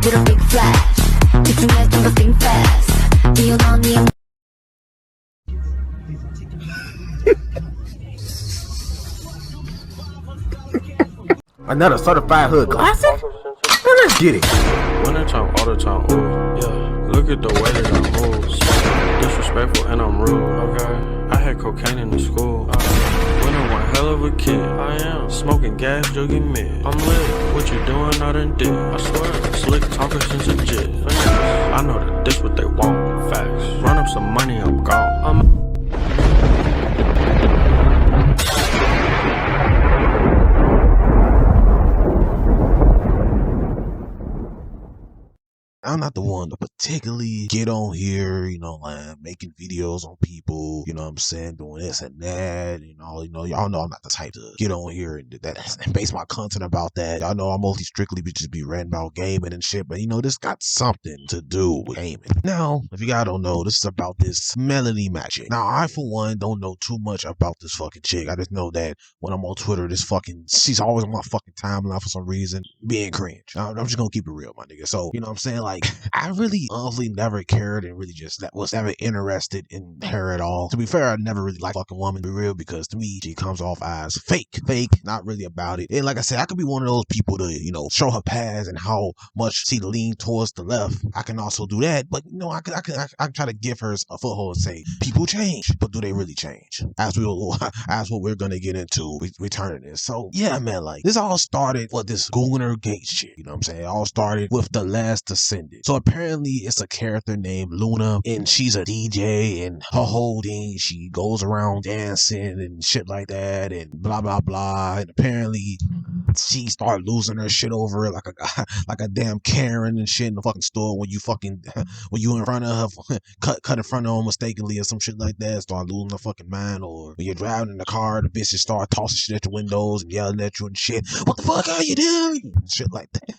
with a big flash. 집중해 좀 더 think fast. Melonie Another certified hood classic? Well, let's get it. Winter time, all the time, ooh, yeah. Look at the way that I move. Disrespectful and I'm rude, okay. I had cocaine in the school. Winter one hell of a kid. I am smoking gas, jogging mid. I'm lit. What you doing? I done did. I swear. Slick talker since a jit. I know that this what they want. Facts. Run up some money, I'm gone. I'm not the one to particularly get on here, you know, like making videos on people, you know what I'm saying, doing this and that, y'all know I'm not the type to get on here and base my content about that. Y'all know I mostly strictly just be ranting about gaming and shit, but this got something to do with gaming. Now, if you guys don't know, this is about this Melonie Mac chick. Now, I for one don't know too much about this fucking chick. I just know that when I'm on Twitter, she's always on my fucking timeline for some reason, being cringe. I'm just gonna keep it real, my nigga. So, you know what I'm saying? Like, I really honestly never cared and really just was never interested in her at all. To be fair, I never really liked fucking woman, to be real, because to me, she comes off as fake, not really about it. And like I said, I could be one of those people to, show her past and how much she leaned towards the left. I can also do that, but I can try to give her a foothold and say, people change, but do they really change? As what we're gonna get into returning this. So yeah, man, like this all started with this Gooner Gate shit. You know what I'm saying? It all started with the Last Descendant. So apparently it's a character named Luna, and she's a DJ, and her whole thing, she goes around dancing and shit like that, and blah blah blah. And apparently she started losing her shit over it, like a damn Karen and shit in the fucking store when you in front of her, cut in front of her mistakenly or some shit like that. Start losing her fucking mind. Or when you're driving in the car, the bitches start tossing shit at the windows and yelling at you and shit. What the fuck are you doing? And shit like that.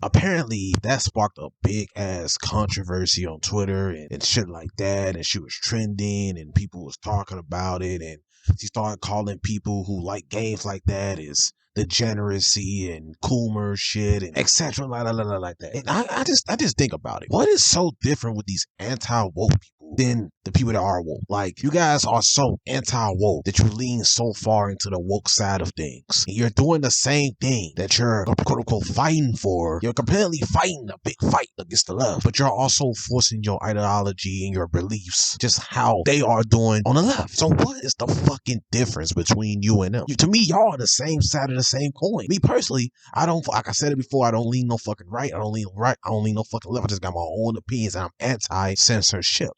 Apparently that sparked a big ass controversy on Twitter and shit like that, and she was trending and people was talking about it, and she started calling people who like games like that as degeneracy and coomer shit and etc. like that. And I just think about it. What is so different with these anti-woke people than the people that are woke? Like, you guys are so anti-woke that you lean so far into the woke side of things. And you're doing the same thing that you're quote unquote fighting for. You're completely fighting a big fight against the left, but you're also forcing your ideology and your beliefs just how they are doing on the left. So what is the fucking difference between you and them? To me, y'all are the same side of the same coin. Me personally, like I said it before, I don't lean no fucking right. I don't lean right. I don't lean no fucking left. I just got my own opinions, and I'm anti-censorship.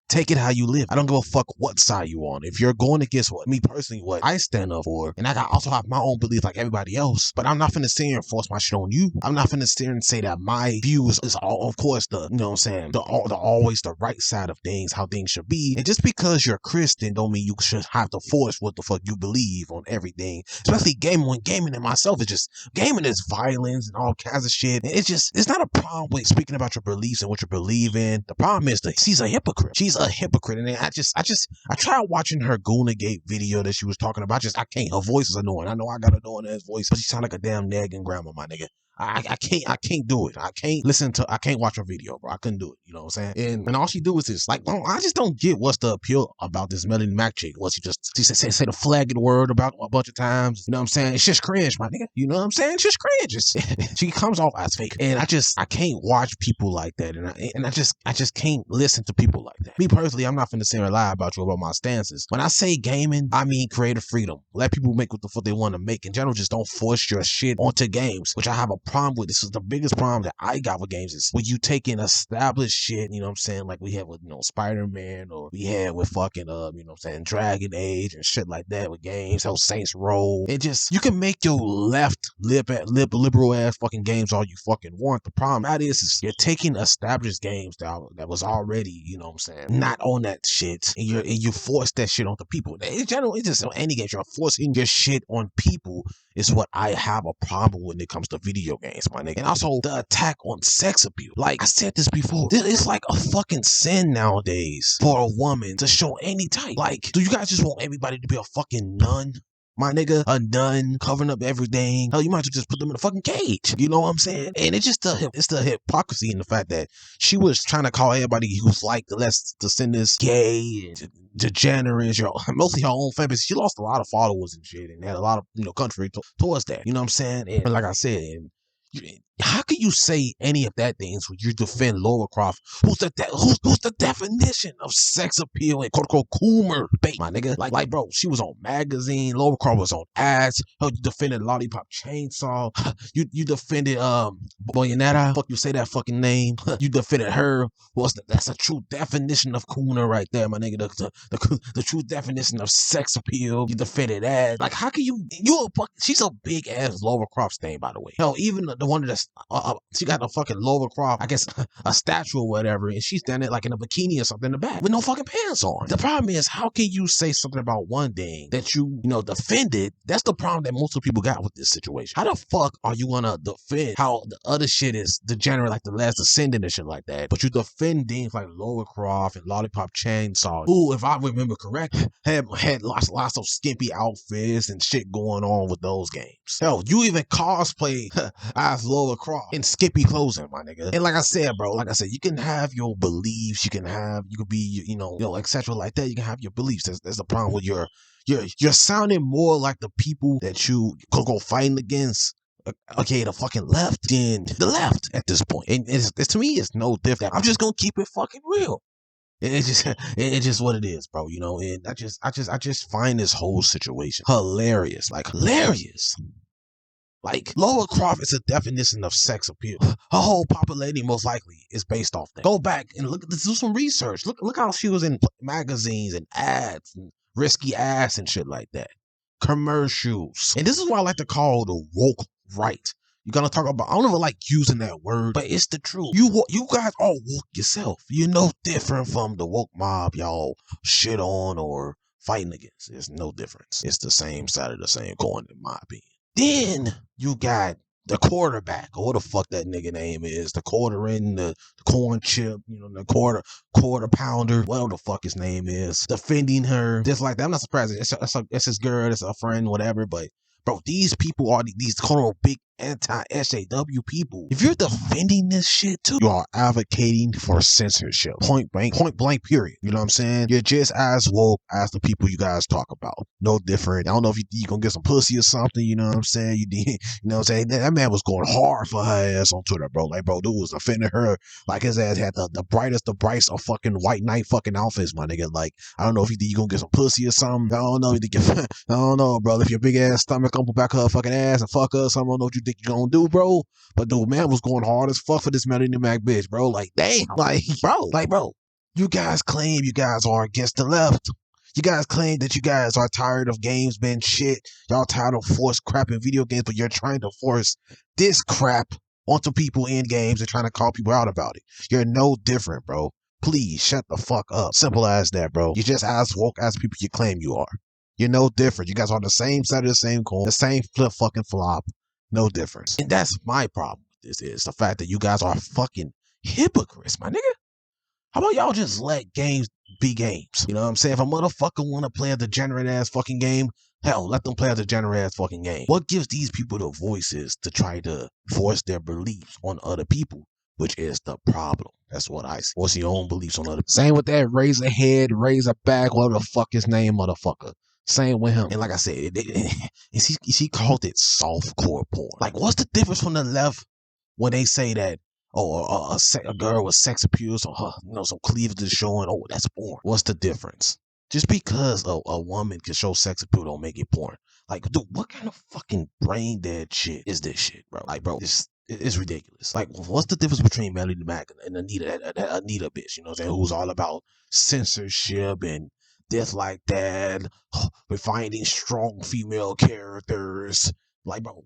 Take it how you live. I don't give a fuck what side you on. If you're going against me personally, what I stand up for, and I also have my own beliefs like everybody else, but I'm not finna sit here and force my shit on you. I'm not finna sit here and say that my views is all, of course, the always the right side of things, how things should be. And just because you're Christian don't mean you should have to force what the fuck you believe on everything. Especially gaming. When gaming in myself, gaming is violence and all kinds of shit. And it's not a problem with speaking about your beliefs and what you believe in. The problem is that she's a hypocrite. She's a hypocrite. And I tried watching her Goonagate video that she was talking about. I can't. Her voice is annoying. I know I got an annoying ass voice, but she sound like a damn nagging grandma, my nigga. I can't do it. I can't watch her video, bro. I couldn't do it. You know what I'm saying? And all she do is this. Like, I just don't get what's the appeal about this Melonie Mac chick. What she say the flagged word about a bunch of times. You know what I'm saying? It's just cringe, my nigga. You know what I'm saying? It's just cringe. She comes off as fake. And I can't watch people like that. And I just can't listen to people like that. Me personally, I'm not finna say or lie about my stances. When I say gaming, I mean creative freedom. Let people make what the fuck they want to make. In general, just don't force your shit onto games, which I have a problem with. This is the biggest problem that I got with games, is when you take in established shit, you know what I'm saying, like we have with Spider-Man, or we had with fucking you know what I'm saying, Dragon Age and shit like that with games, how Saints Row. It just, you can make your liberal ass fucking games all you fucking want. The problem that is you're taking established games that was already, you know what I'm saying, not on that shit, and you force that shit onto people. In general, it's just on any games, you're forcing your shit on people is what I have a problem when it comes to video games, my nigga. And also the attack on sex abuse. Like I said this before, it's like a fucking sin nowadays for a woman to show any type. Like, do you guys just want everybody to be a fucking nun? my nigga, a nun covering up everything. Hell, you might as well just put them in a fucking cage. You know what I'm saying? And it's just it's the hypocrisy in the fact that she was trying to call everybody who's like the less descendants gay and degenerates, mostly her own family. She lost a lot of followers and shit, and had a lot of country towards that. You know what I'm saying? And like I said, how can you say any of that things when you defend Lara Croft, who's the definition of sex appeal and quote unquote coomer bait, my nigga? Like bro, she was on magazine. Lara Croft was on ads. Hell, you defended Lollipop Chainsaw. You defended Boyanetta. Fuck you say that fucking name. You defended her. That's a true definition of cooner right there, my nigga. The true definition of sex appeal. You defended that. Like how can she's a big ass Lara Croft stain, by the way. Hell, even the one that's she got a fucking Lara Croft, I guess a statue or whatever, and she's standing like in a bikini or something in the back with no fucking pants on. The problem is, how can you say something about one thing that you defended? That's the problem that most of the people got with this situation. How the fuck are you gonna defend how the other shit is degenerate, like the Last Descendant and shit like that, but you defend things like Lara Croft and Lollipop Chainsaw, who, if I remember correct, had lots of skimpy outfits and shit going on with those games. Hell, you even cosplay as Lara Croft in skimpy clothing, my nigga. And like I said, bro, you can have your beliefs, you can be, etc. like that. You can have your beliefs. There's the problem with you're sounding more like the people that you could go fighting against. Okay, the fucking left than the left at this point. And it's to me, it's no different. I'm just gonna keep it fucking real. It's just what it is, bro. And I just find this whole situation hilarious. Like, Lara Croft is a definition of sex appeal. Her whole popularity, most likely, is based off that. Go back and do some research. Look how she was in magazines and ads and risky ass and shit like that. Commercials. And this is why I like to call the woke right. You're gonna talk about, I don't ever like using that word, but it's the truth. You guys are woke yourself. You're no different from the woke mob y'all shit on or fighting against. There's no difference. It's the same side of the same coin, in my opinion. Then you got the quarterback, or what the fuck that nigga name is, the quarter in the corn chip, the quarter pounder, whatever the fuck his name is, defending her just like that. I'm not surprised. It's his girl, it's a friend, whatever. But bro, these people are these quote big anti-SAW people. If you're defending this shit too, you are advocating for censorship. Point blank, period. You know what I'm saying? You're just as woke as the people you guys talk about. No different. I don't know if you gonna get some pussy or something, you know what I'm saying? You know what I'm saying? That man was going hard for her ass on Twitter, bro. Like, bro, dude was offending her. Like, his ass had the brightest of fucking white knight fucking outfits, my nigga. Like, I don't know if you think you gonna get some pussy or something. I don't know. I don't know, bro. If your big ass stomach come back her fucking ass and fuck her or something, I don't know what you think you gonna do, bro. But dude, man was going hard as fuck for this Melonie Mac bitch, bro. Like, damn. Like, bro, you guys claim you guys are against the left. You guys claim that you guys are tired of games being shit. Y'all tired of forced crap in video games, but you're trying to force this crap onto people in games and trying to call people out about it. You're no different, bro. Please shut the fuck up. Simple as that, bro. You're just as woke as people you claim you are. You're no different. You guys are on the same side of the same coin, the same flip fucking flop. No difference. And that's my problem with this, is the fact that you guys are fucking hypocrites, my nigga. How about y'all just let games be games? You know what I'm saying? If a motherfucker want to play a degenerate ass fucking game, hell, let them play a degenerate ass fucking game. What gives these people the voices to try to force their beliefs on other people? Which is the problem. That's what I see. What's your own beliefs on other people? Same with that razor head, razor back, whatever the fuck his name, motherfucker. Same with him. And like I said, he called it softcore porn. Like, what's the difference from the left when they say that, oh, a girl with sex appeals or her, some cleavage is showing, oh, that's porn? What's the difference? Just because a woman can show sex appeal don't make it porn. Like, dude, what kind of fucking brain dead shit is this shit, bro? Like, bro, it's ridiculous. Like, what's the difference between Melonie Mac and Anita bitch, you know what I'm saying, who's all about censorship and death like that, we're finding strong female characters. Like, bro,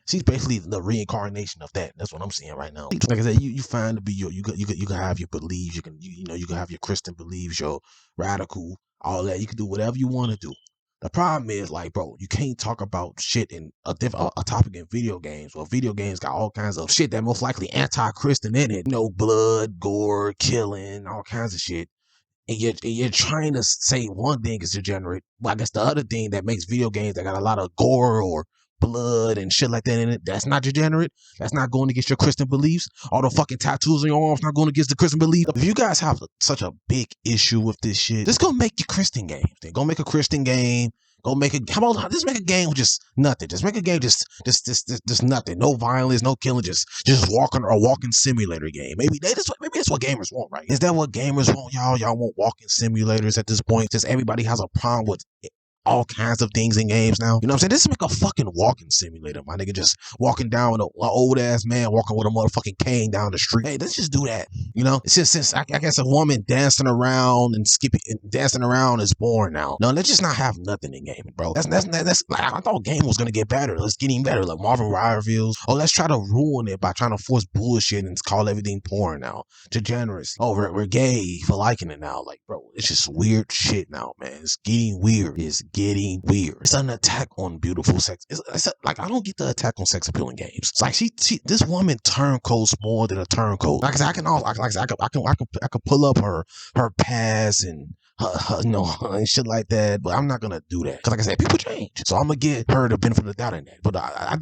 she's basically the reincarnation of that. That's what I'm seeing right now. Like I said, you find to be you can have your beliefs, you can have your Christian beliefs, your radical, all that. You can do whatever you want to do. The problem is, like, bro, you can't talk about shit in a topic in video games. Well, video games got all kinds of shit that most likely anti-Christian in it. Blood, gore, killing, all kinds of shit. and you're trying to say one thing is degenerate, but I guess the other thing that makes video games that got a lot of gore or blood and shit like that in it, that's not degenerate. That's not going against your Christian beliefs. All the fucking tattoos on your arms not going against the Christian belief. If you guys have such a big issue with this shit, just go make your Christian games. Then go make a Christian game. Go make a, how about just make a game with just nothing. Just make a game just nothing. No violence, no killing, just walking or a walking simulator game. Maybe that's what gamers want, right? Is that what gamers want, y'all? Y'all want walking simulators at this point? Just everybody has a problem with all kinds of things in games now. You know what I'm saying? This is like a fucking walking simulator, my nigga. Just walking down with an old ass man walking with a motherfucking cane down the street. Hey, let's just do that. You know, it's just I guess a woman dancing around and dancing around is boring now. No, let's just not have nothing in gaming, bro. That's like, I thought gaming was gonna get better. Let's get even better. Like Marvel Rivals. Oh, let's try to ruin it by trying to force bullshit and call everything porn now. Degenerates. Oh, we're gay for liking it now. Like, bro, it's just weird shit now, man. It's getting weird. It's getting weird. It's an attack on beautiful sex. It's like, I don't get the attack on sex appealing games. It's like this woman turncoats more than a turncoat. Like I can pull up her past and her, you know, and shit like that, but I'm not gonna do that because, like I said, people change. So I'm gonna give her the benefit of the doubt in that. But I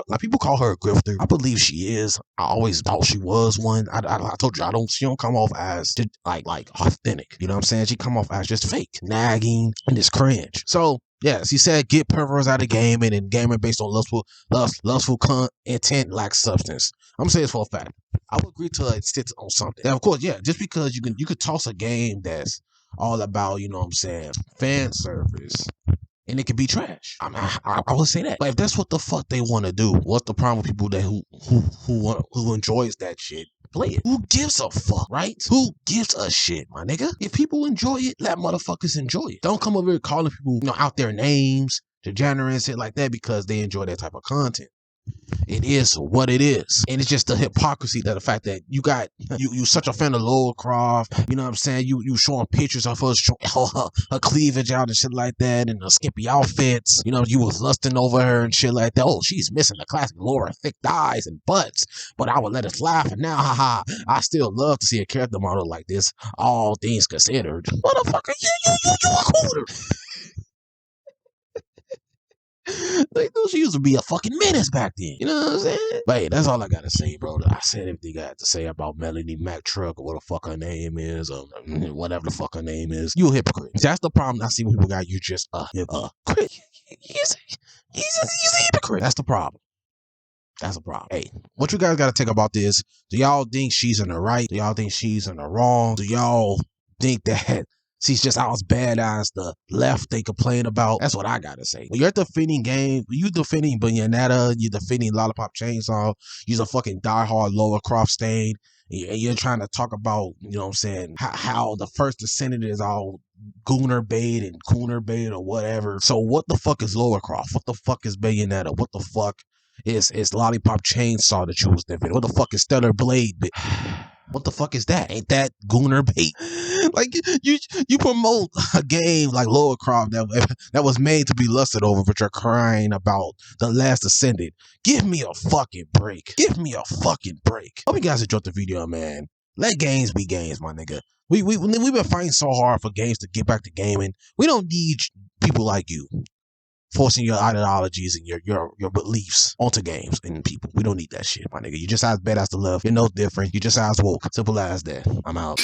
like, people call her a grifter. I believe she is. I always thought she was one. I told you, she don't come off as like authentic. You know what I'm saying? She come off as just fake, nagging, and just cringe. So yes, he said get pervs out of gaming and gaming based on lustful intent lacks substance. I'm gonna say this for a fact. I would agree to it sits on something. Now, of course, yeah, just because you could toss a game that's all about, you know what I'm saying, fan service, and it can be trash. I would say that. But if that's what the fuck they want to do, what's the problem with people that who enjoys that shit? Play it. Who gives a fuck, right? Who gives a shit, my nigga? If people enjoy it, let motherfuckers enjoy it. Don't come over here calling people, you know, out their names, degenerates, shit like that, because they enjoy that type of content. It is what it is. And it's just the hypocrisy, that the fact that you such a fan of Lara Croft, you know what I'm saying? You showing pictures of her cleavage out and shit like that, and the skimpy outfits. You know, you was lusting over her and shit like that. Oh, she's missing the classic Lara thick thighs and butts, but I would let us laugh, and now, haha, I still love to see a character model like this, all things considered. Motherfucker, you a cooler. Like, those used to be a fucking menace back then. You know what I'm saying? But hey, that's all I gotta say, bro. I said everything I had to say about Melonie Mac truck, or what the fuck her name is, or whatever the fuck her name is. You a hypocrite. That's the problem I see when people got you just a hypocrite. He's a hypocrite. That's the problem. That's a problem. Hey, what you guys gotta think about this? Do y'all think she's in the right? Do y'all think she's in the wrong? Do y'all think that she's just out as bad as the left they complain about? That's what I gotta say. When you're defending game, you defending Bayonetta, you defending Lollipop Chainsaw, you're a fucking diehard Lara Croft stain, and you're trying to talk about, you know what I'm saying, how the First Descendant is all gooner bait and cooner bait or whatever. So what the fuck is Lara Croft? What the fuck is Bayonetta? What the fuck is Lollipop Chainsaw that you was defending? What the fuck is Stellar Blade? What the fuck is that? Ain't that gooner bait? Like, you promote a game like Lara Croft that was made to be lusted over, but you're crying about The Last Descendant. Give me a fucking break. Give me a fucking break. Hope you guys enjoyed the video, man. Let games be games, my nigga. We've been fighting so hard for games to get back to gaming. We don't need people like you forcing your ideologies and your beliefs onto games and people. We don't need that shit, my nigga. You just as bad as the love. You're no different. You just as woke. Simple as that. I'm out.